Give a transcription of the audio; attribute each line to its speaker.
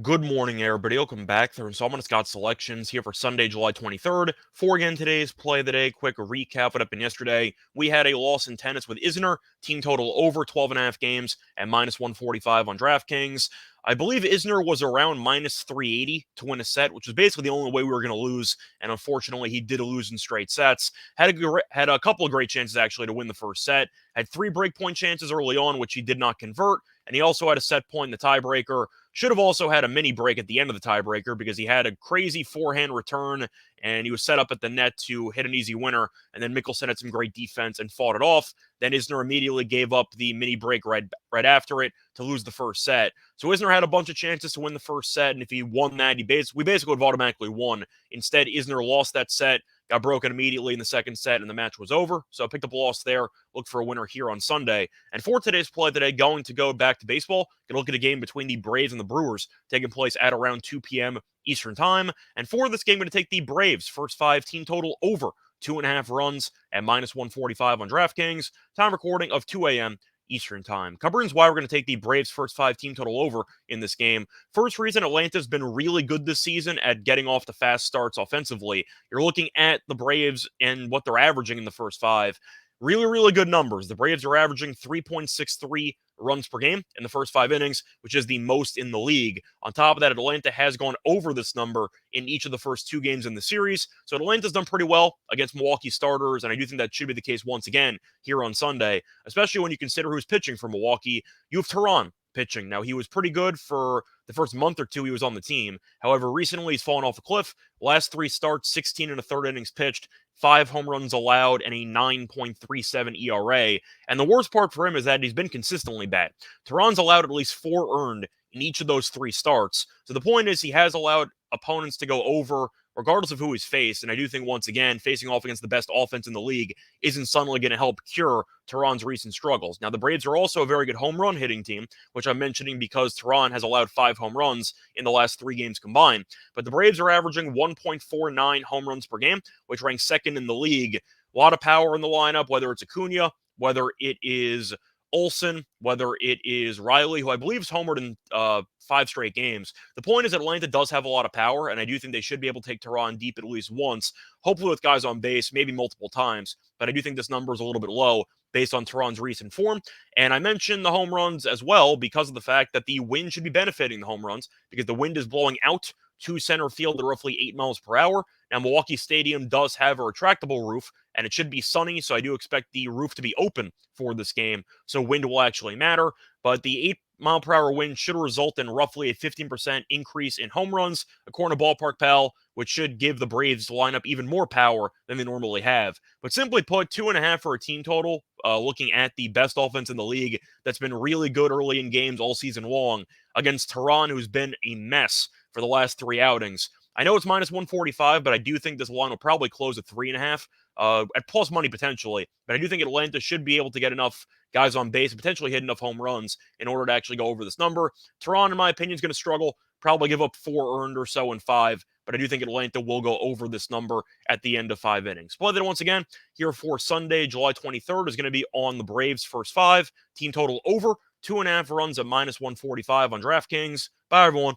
Speaker 1: Good morning, everybody. Welcome back. So I'm on Scott Selections here for Sunday, July 23rd. For again today's play of the day. Quick recap what happened yesterday. We had a loss in tennis with Isner. Team total over 12.5 games at minus 145 on DraftKings. I believe Isner was around minus 380 to win a set, which was basically the only way we were going to lose. And unfortunately, he did lose in straight sets. Had a couple of great chances actually to win the first set. Had 3 breakpoint chances early on, which he did not convert. And he also had a set point in the tiebreaker. Should have also had a mini break at the end of the tiebreaker because he had a crazy forehand return and he was set up at the net to hit an easy winner. And then Mickelson had some great defense and fought it off. Then Isner immediately gave up the mini break right after it to lose the first set. So Isner had a bunch of chances to win the first set, and if he won that, we basically would have automatically won. Instead, Isner lost that set, got broken immediately in the second set, and the match was over. So I picked up a loss there. Look for a winner here on Sunday. And for today's play today, going to go back to baseball, gonna look at a game between the Braves and the Brewers taking place at around 2 p.m. Eastern time. And for this game, I'm going to take the Braves first 5 team total over 2.5 runs at minus 145 on DraftKings. Time recording of 2 a.m. Eastern time. Covering why we're going to take the Braves first 5 team total over in this game. First reason, Atlanta's been really good this season at getting off the fast starts offensively. You're looking at the Braves and what they're averaging in the first 5. Really, really good numbers. The Braves are averaging 3.63 runs per game in the first 5 innings, which is the most in the league. On top of that, Atlanta has gone over this number in each of the first 2 games in the series. So Atlanta's done pretty well against Milwaukee starters, and I do think that should be the case once again here on Sunday, especially when you consider who's pitching for Milwaukee. You have Tehran pitching. Now, he was pretty good for the first month or 2 he was on the team. However, recently he's fallen off a cliff. Last 3 starts, 16 and a third innings pitched, 5 home runs allowed, and a 9.37 ERA. And the worst part for him is that he's been consistently bad. Tehran's allowed at least 4 earned in each of those 3 starts. So the point is he has allowed opponents to go over regardless of who he's faced. And I do think, once again, facing off against the best offense in the league isn't suddenly going to help cure Tehran's recent struggles. Now, the Braves are also a very good home run hitting team, which I'm mentioning because Tehran has allowed 5 home runs in the last 3 games combined. But the Braves are averaging 1.49 home runs per game, which ranks second in the league. A lot of power in the lineup, whether it's Acuna, whether it is Olsen, whether it is Riley, who I believe is homered in 5 straight games. The point is Atlanta does have a lot of power, and I do think they should be able to take Tehran deep at least once, hopefully with guys on base, maybe multiple times. But I do think this number is a little bit low based on Tehran's recent form. And I mentioned the home runs as well because of the fact that the wind should be benefiting the home runs because the wind is blowing out to center field at roughly 8 miles per hour. Now, Milwaukee Stadium does have a retractable roof, and it should be sunny, so I do expect the roof to be open for this game, so wind will actually matter. But the 8-mile-per-hour wind should result in roughly a 15% increase in home runs, according to Ballpark Pal, which should give the Braves lineup even more power than they normally have. But simply put, 2.5 for a team total, looking at the best offense in the league that's been really good early in games all season long against Tehran, who's been a mess for the last 3 outings. I know it's minus 145, but I do think this line will probably close at 3.5, at plus money potentially. But I do think Atlanta should be able to get enough guys on base and potentially hit enough home runs in order to actually go over this number. Tehran, in my opinion, is going to struggle, probably give up 4 earned or so in 5, but I do think Atlanta will go over this number at the end of 5 innings. Play that once again here for Sunday, July 23rd, is going to be on the Braves first 5. Team total over 2.5 runs at minus 145 on DraftKings. Bye, everyone.